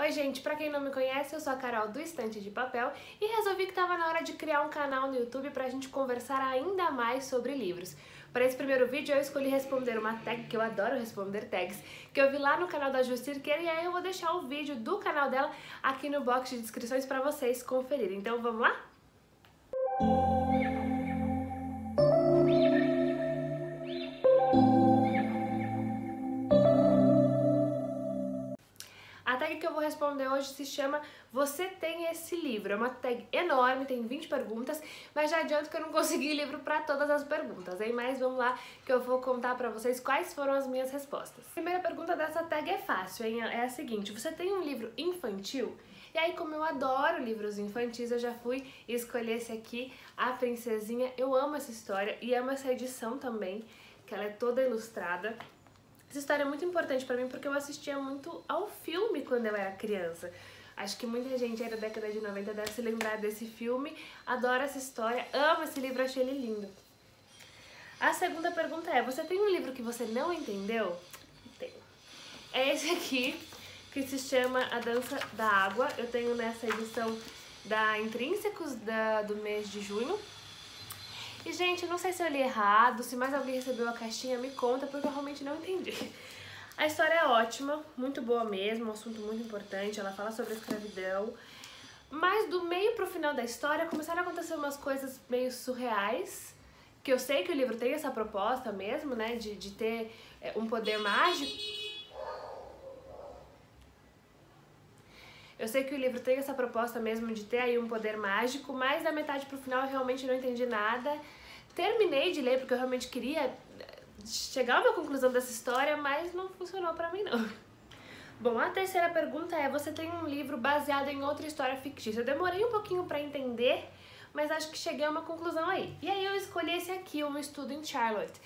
Oi gente, pra quem não me conhece, eu sou a Carol do Estante de Papel e resolvi que estava na hora de criar um canal no YouTube pra gente conversar ainda mais sobre livros. Para esse primeiro vídeo eu escolhi responder uma tag, que eu adoro responder tags, que eu vi lá no canal da Ju Cirqueira, e aí eu vou deixar o vídeo do canal dela aqui no box de descrições pra vocês conferirem. Então vamos lá? A tag que eu vou responder hoje se chama Você Tem Esse Livro? É uma tag enorme, tem 20 perguntas, mas já adianto que eu não consegui livro para todas as perguntas, hein? Mas vamos lá que eu vou contar para vocês quais foram as minhas respostas. A primeira pergunta dessa tag é fácil, hein? É a seguinte: você tem um livro infantil? E aí, como eu adoro livros infantis, eu já fui escolher esse aqui, A Princesinha. Eu amo essa história e amo essa edição também, que ela é toda ilustrada. Essa história é muito importante pra mim porque eu assistia muito ao filme quando eu era criança. Acho que muita gente aí da década de 90 deve se lembrar desse filme. Adoro essa história, amo esse livro, achei ele lindo. A segunda pergunta é: você tem um livro que você não entendeu? Tenho. É esse aqui, que se chama A Dança da Água. Eu tenho nessa edição da Intrínsecos do mês de junho. E, gente, não sei se eu li errado, se mais alguém recebeu a caixinha, me conta, porque eu realmente não entendi. A história é ótima, muito boa mesmo, um assunto muito importante, ela fala sobre a escravidão. Mas do meio pro final da história começaram a acontecer umas coisas meio surreais, que eu sei que o livro tem essa proposta mesmo, né, de ter um poder mágico. Eu sei que o livro tem essa proposta mesmo de ter aí um poder mágico, mas da metade pro final eu realmente não entendi nada. Terminei de ler porque eu realmente queria chegar a uma conclusão dessa história, mas não funcionou pra mim não. Bom, a terceira pergunta é: você tem um livro baseado em outra história fictícia? Eu demorei um pouquinho pra entender, mas acho que cheguei a uma conclusão aí. E aí eu escolhi esse aqui, Um Estudo em Charlotte.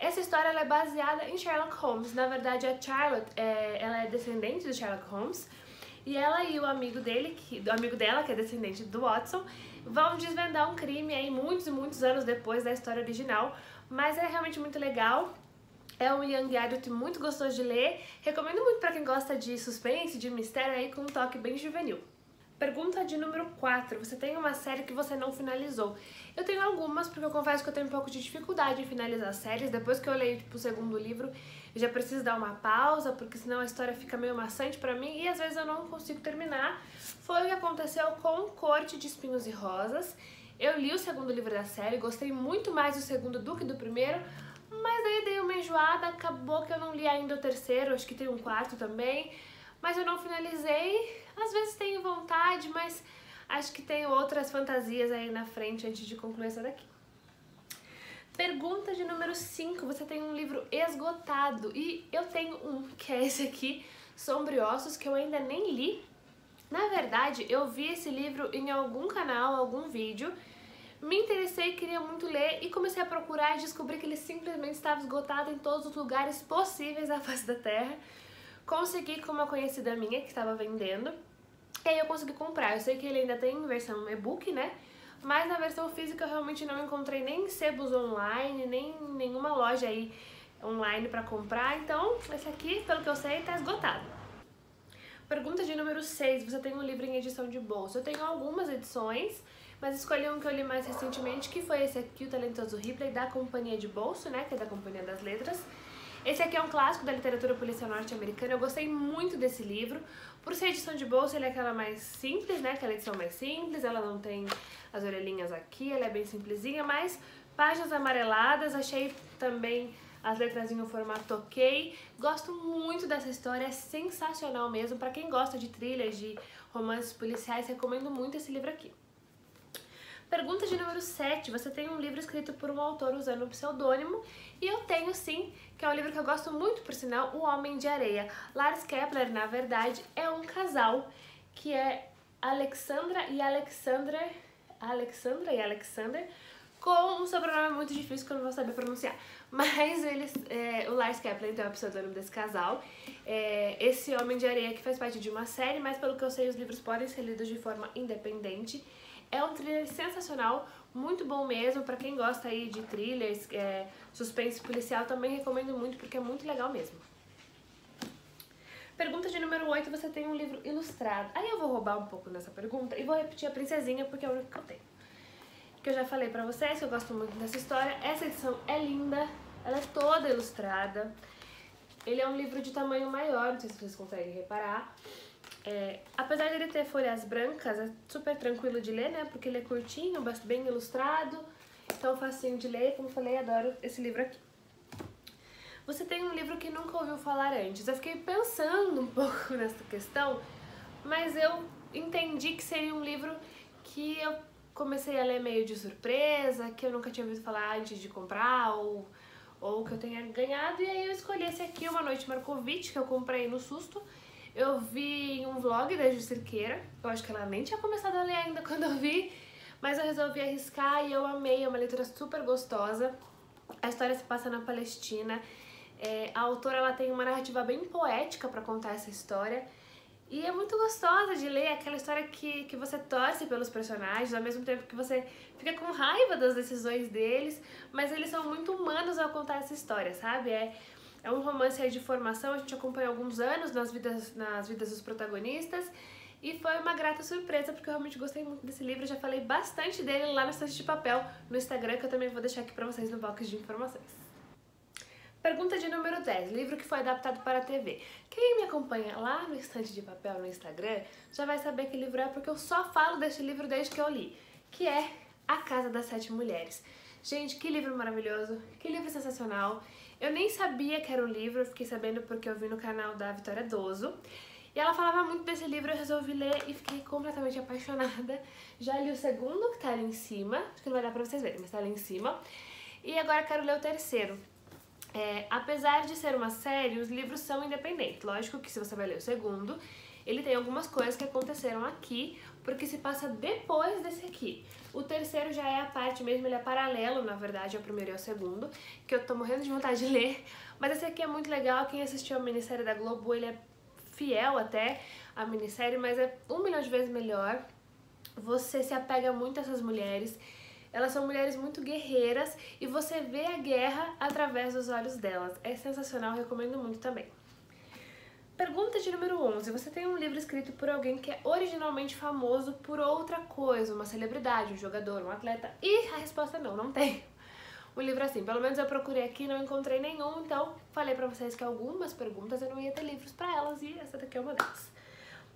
Essa história ela é baseada em Sherlock Holmes. Na verdade, a Charlotte, ela é descendente do Sherlock Holmes. E ela e o amigo dela, que é descendente do Watson, vão desvendar um crime aí muitos e muitos anos depois da história original. Mas é realmente muito legal. É um young adult muito gostoso de ler. Recomendo muito para quem gosta de suspense, de mistério aí com um toque bem juvenil. Pergunta de número 4. Você tem uma série que você não finalizou? Eu tenho algumas, porque eu confesso que eu tenho um pouco de dificuldade em finalizar séries. Depois que eu leio o segundo livro, eu já preciso dar uma pausa, porque senão a história fica meio maçante pra mim e às vezes eu não consigo terminar. Foi o que aconteceu com Corte de Espinhos e Rosas. Eu li o segundo livro da série, gostei muito mais do segundo do que do primeiro, mas aí dei uma enjoada, acabou que eu não li ainda o terceiro, acho que tem um quarto também. Mas eu não finalizei, às vezes tenho vontade, mas acho que tenho outras fantasias aí na frente antes de concluir essa daqui. Pergunta de número 5, você tem um livro esgotado? E eu tenho um, que é esse aqui, Sombriossos, que eu ainda nem li. Na verdade, eu vi esse livro em algum canal, algum vídeo, me interessei, queria muito ler e comecei a procurar e descobri que ele simplesmente estava esgotado em todos os lugares possíveis à face da terra. Consegui com uma conhecida minha que estava vendendo, e aí eu consegui comprar. Eu sei que ele ainda tem versão e-book, né? Mas na versão física eu realmente não encontrei nem sebos online, nem nenhuma loja aí online pra comprar. Então, esse aqui, pelo que eu sei, tá esgotado. Pergunta de número 6. Você tem um livro em edição de bolso? Eu tenho algumas edições, mas escolhi um que eu li mais recentemente, que foi esse aqui, O Talentoso Ripley, da Companhia de Bolso, né? Que é da Companhia das Letras. Esse aqui é um clássico da literatura policial norte-americana. Eu gostei muito desse livro. Por ser edição de bolso, ele é aquela mais simples, né? Aquela edição mais simples, ela não tem as orelhinhas aqui, ela é bem simplesinha, mas páginas amareladas, achei também as letras em um formato ok. Gosto muito dessa história, é sensacional mesmo. Pra quem gosta de thrillers, de romances policiais, recomendo muito esse livro aqui. Pergunta de número 7. Você tem um livro escrito por um autor usando um pseudônimo? E eu tenho sim, que é um livro que eu gosto muito, por sinal, O Homem de Areia. Lars Kepler, na verdade, é um casal, que é Alexandra e Alexander, com um sobrenome muito difícil que eu não vou saber pronunciar. Mas o Lars Kepler, então, é o pseudônimo desse casal. Esse Homem de Areia que faz parte de uma série, mas pelo que eu sei os livros podem ser lidos de forma independente. É um thriller sensacional, muito bom mesmo, pra quem gosta aí de thrillers, suspense policial, também recomendo muito porque é muito legal mesmo. Pergunta de número 8, você tem um livro ilustrado. Aí eu vou roubar um pouco nessa pergunta e vou repetir a Princesinha, porque é o único que eu tenho. Que eu já falei pra vocês, que eu gosto muito dessa história. Essa edição é linda, ela é toda ilustrada. Ele é um livro de tamanho maior, não sei se vocês conseguem reparar. Apesar de ele ter folhas brancas, é super tranquilo de ler, né? Porque ele é curtinho, bem ilustrado, então facinho de ler. Como eu falei, adoro esse livro aqui. Você tem um livro que nunca ouviu falar antes. Eu fiquei pensando um pouco nessa questão, mas eu entendi que seria um livro que eu comecei a ler meio de surpresa, que eu nunca tinha ouvido falar antes de comprar, ou que eu tenha ganhado, e aí eu escolhi esse aqui, Uma Noite Marcovitch, que eu comprei no susto. Eu vi em um vlog da Ju Cerqueira, eu acho que ela nem tinha começado a ler ainda quando eu vi, mas eu resolvi arriscar e eu amei, é uma leitura super gostosa. A história se passa na Palestina. A autora ela tem uma narrativa bem poética para contar essa história e é muito gostosa de ler, aquela história que você torce pelos personagens, ao mesmo tempo que você fica com raiva das decisões deles, mas eles são muito humanos ao contar essa história, sabe? É um romance aí de formação, a gente acompanha alguns anos nas vidas dos protagonistas e foi uma grata surpresa porque eu realmente gostei muito desse livro, já falei bastante dele lá no Estante de Papel no Instagram, que eu também vou deixar aqui pra vocês no box de informações. Pergunta de número 10, livro que foi adaptado para a TV. Quem me acompanha lá no Estante de Papel no Instagram já vai saber que livro é, porque eu só falo desse livro desde que eu li, que é A Casa das Sete Mulheres. Gente, que livro maravilhoso, que livro sensacional. Eu nem sabia que era um livro, eu fiquei sabendo porque eu vi no canal da Vitória Doso. E ela falava muito desse livro, eu resolvi ler e fiquei completamente apaixonada. Já li o segundo, que tá ali em cima, acho que não vai dar pra vocês verem, mas tá ali em cima. E agora quero ler o terceiro. Apesar de ser uma série, os livros são independentes. Lógico que se você vai ler o segundo, ele tem algumas coisas que aconteceram aqui, porque se passa depois desse aqui. O terceiro já é a parte mesmo, ele é paralelo, na verdade, ao primeiro e ao segundo, que eu tô morrendo de vontade de ler. Mas esse aqui é muito legal, quem assistiu a minissérie da Globo, ele é fiel até à minissérie, mas é 1 milhão de vezes melhor. Você se apega muito a essas mulheres. Elas são mulheres muito guerreiras e você vê a guerra através dos olhos delas. É sensacional, recomendo muito também. Pergunta de número 11. Você tem um livro escrito por alguém que é originalmente famoso por outra coisa, uma celebridade, um jogador, um atleta? E a resposta não tem. Um livro assim, pelo menos eu procurei aqui, não encontrei nenhum, então falei pra vocês que algumas perguntas eu não ia ter livros pra elas e essa daqui é uma delas.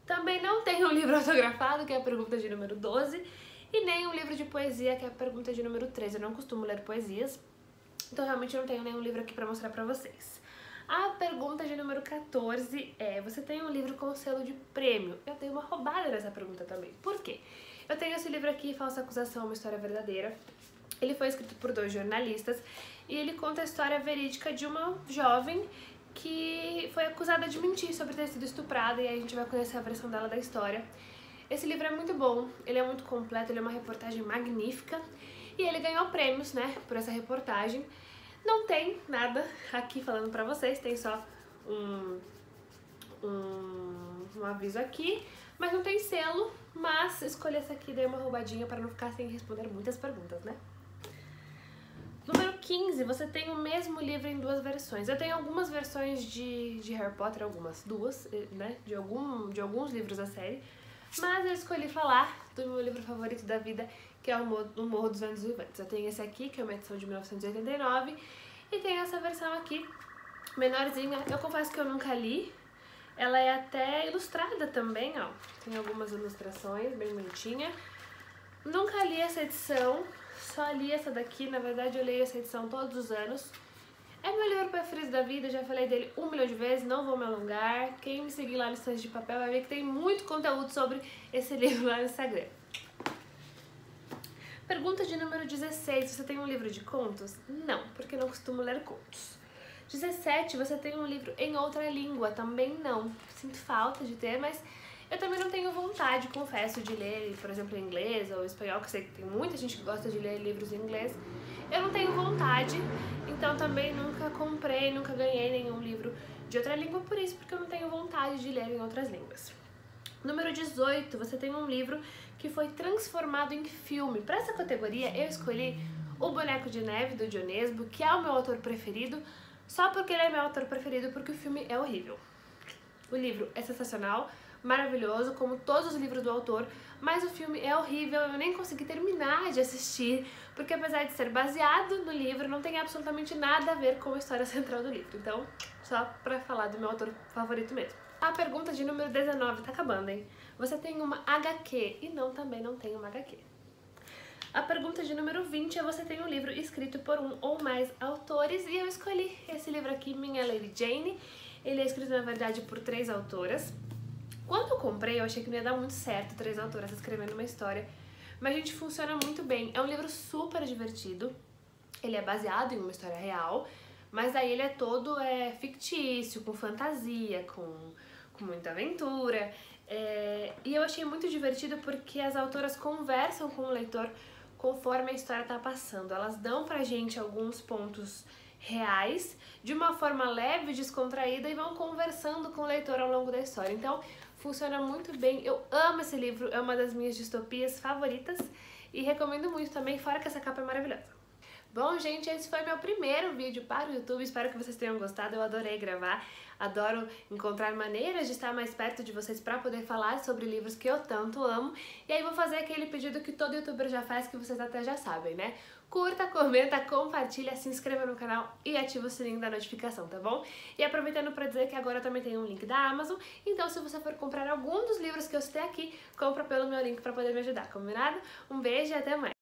Também não tem um livro autografado, que é a pergunta de número 12. E nem um livro de poesia, que é a pergunta de número 13. Eu não costumo ler poesias, então realmente não tenho nenhum livro aqui pra mostrar pra vocês. A pergunta de número 14 é: você tem um livro com selo de prêmio? Eu tenho uma roubada nessa pergunta também. Por quê? Eu tenho esse livro aqui, Falsa Acusação, uma história verdadeira. Ele foi escrito por 2 jornalistas e ele conta a história verídica de uma jovem que foi acusada de mentir sobre ter sido estuprada, e aí a gente vai conhecer a versão dela da história. Esse livro é muito bom, ele é muito completo, ele é uma reportagem magnífica e ele ganhou prêmios, né, por essa reportagem. Não tem nada aqui falando pra vocês, tem só um aviso aqui, mas não tem selo, mas escolhi essa aqui, dei uma roubadinha para não ficar sem responder muitas perguntas, né? Número 15, você tem o mesmo livro em 2 versões. Eu tenho algumas versões de Harry Potter, duas, né, de alguns livros da série. Mas eu escolhi falar do meu livro favorito da vida, que é O Morro dos Ventos Vivantes. Eu tenho esse aqui, que é uma edição de 1989, e tem essa versão aqui, menorzinha. Eu confesso que eu nunca li. Ela é até ilustrada também, ó. Tem algumas ilustrações, bem bonitinha. Nunca li essa edição, só li essa daqui. Na verdade, eu leio essa edição todos os anos. É meu livro preferido da vida, já falei dele 1 milhão de vezes, não vou me alongar. Quem me seguir lá no Estante de Papel vai ver que tem muito conteúdo sobre esse livro lá no Instagram. Pergunta de número 16, você tem um livro de contos? Não, porque não costumo ler contos. 17, você tem um livro em outra língua? Também não. Sinto falta de ter, mas eu também não tenho vontade, confesso, de ler, por exemplo, em inglês ou espanhol, que eu sei que tem muita gente que gosta de ler livros em inglês. Eu não tenho vontade, então também nunca comprei, nunca ganhei nenhum livro de outra língua por isso, porque eu não tenho vontade de ler em outras línguas. Número 18, você tem um livro que foi transformado em filme. Para essa categoria eu escolhi O Boneco de Neve, do John Nesbo, que é o meu autor preferido, só porque ele é meu autor preferido, porque o filme é horrível. O livro é sensacional, maravilhoso, como todos os livros do autor, mas o filme é horrível, eu nem consegui terminar de assistir, porque apesar de ser baseado no livro, não tem absolutamente nada a ver com a história central do livro. Então, só pra falar do meu autor favorito mesmo. A pergunta de número 19, tá acabando, hein? Você tem uma HQ? E não, também não tem uma HQ. A pergunta de número 20 é: você tem um livro escrito por um ou mais autores? E eu escolhi esse livro aqui, Minha Lady Jane. Ele é escrito, na verdade, por 3 autoras. Quando eu comprei, eu achei que não ia dar muito certo 3 autoras escrevendo uma história, mas, gente, funciona muito bem. É um livro super divertido, ele é baseado em uma história real, mas aí ele é todo fictício, com fantasia, com muita aventura. E eu achei muito divertido porque as autoras conversam com o leitor conforme a história tá passando. Elas dão pra gente alguns pontos reais, de uma forma leve, descontraída, e vão conversando com o leitor ao longo da história. Então, funciona muito bem. Eu amo esse livro, é uma das minhas distopias favoritas e recomendo muito também, fora que essa capa é maravilhosa. Bom, gente, esse foi meu primeiro vídeo para o YouTube, espero que vocês tenham gostado, eu adorei gravar, adoro encontrar maneiras de estar mais perto de vocês para poder falar sobre livros que eu tanto amo, e aí vou fazer aquele pedido que todo youtuber já faz, que vocês até já sabem, né? Curta, comenta, compartilha, se inscreva no canal e ativa o sininho da notificação, tá bom? E aproveitando para dizer que agora eu também tenho um link da Amazon, então se você for comprar algum dos livros que eu citei aqui, compra pelo meu link para poder me ajudar, combinado? Um beijo e até mais!